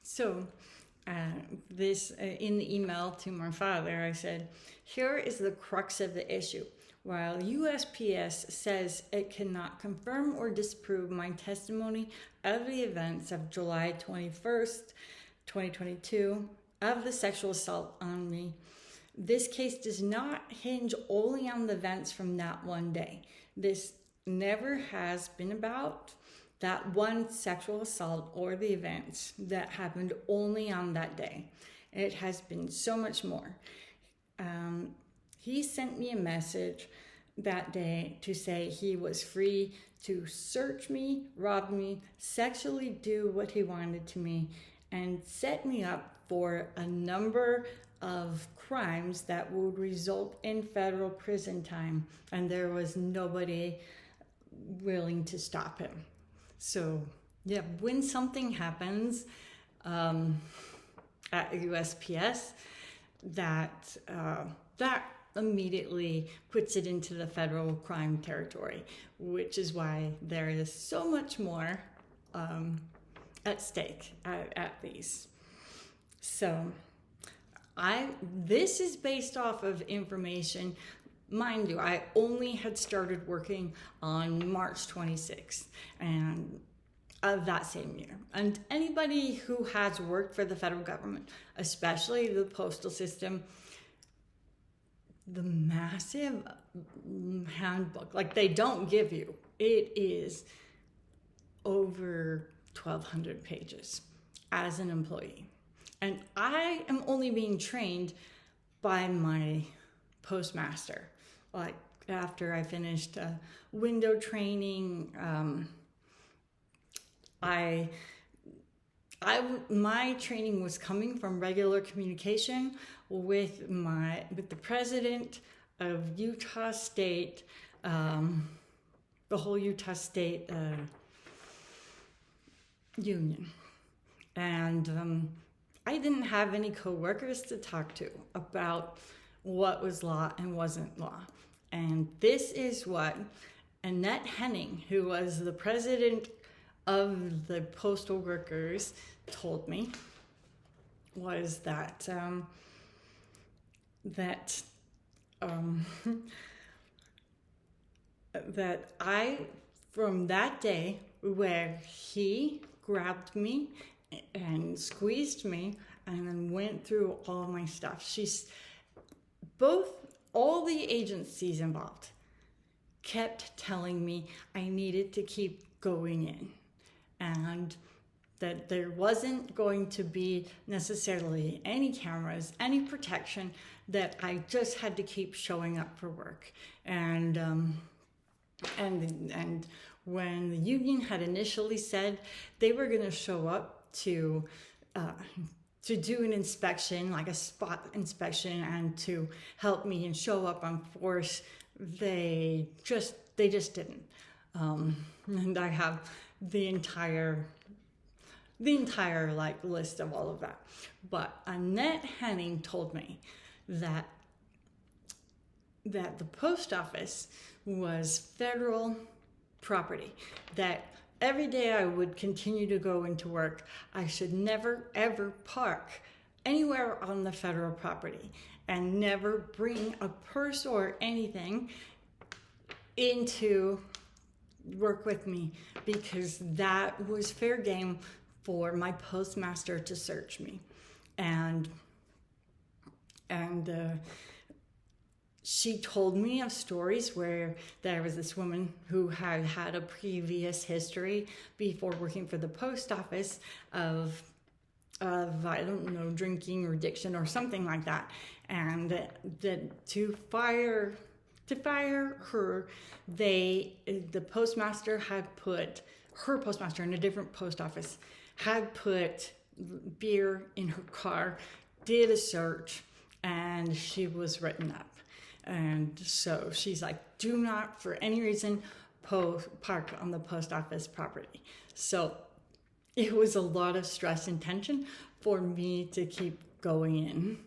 So, this in the email to my father, I said, here is the crux of the issue. While USPS says it cannot confirm or disprove my testimony of the events of July 21st, 2022, of the sexual assault on me, this case does not hinge only on the events from that one day. This never has been about that one sexual assault or the events that happened only on that day. It has been so much more. He sent me a message that day to say he was free to search me, rob me, sexually do what he wanted to me, and set me up for a number of crimes that would result in federal prison time. And there was nobody willing to stop him. So, yeah, when something happens at USPS, that immediately puts it into the federal crime territory, which is why there is so much more at stake at these. So, this is based off of information. Mind you, I only had started working on March 26th and of that same year. And anybody who has worked for the federal government, especially the postal system, the massive handbook, like they don't give you, it is over 1,200 pages as an employee. And I am only being trained by my postmaster. Like after I finished window training, my training was coming from regular communication with the president of Utah State, the whole Utah State union, and I didn't have any coworkers to talk to about what was law and wasn't law. And this is what Annette Henning, who was the president of the postal workers, told me, was that that I, from that day where he grabbed me and squeezed me and then went through all of my stuff, all the agencies involved kept telling me I needed to keep going in, and that there wasn't going to be necessarily any cameras, any protection, that I just had to keep showing up for work. And when the union had initially said they were going to show up to do an inspection, like a spot inspection, and to help me and show up on force, they just didn't. And I have the entire like list of all of that. But Annette Henning told me that the post office was federal property, that every day I would continue to go into work, I should never ever park anywhere on the federal property and never bring a purse or anything into work with me, because that was fair game for my postmaster to search me. And she told me of stories where there was this woman who had had a previous history before working for the post office of I don't know, drinking or addiction or something like that, and that to fire her, the postmaster had put her postmaster in a different post office, had put beer in her car, did a search, and she was written up. And so she's like, do not for any reason park on the post office property. So it was a lot of stress and tension for me to keep going in.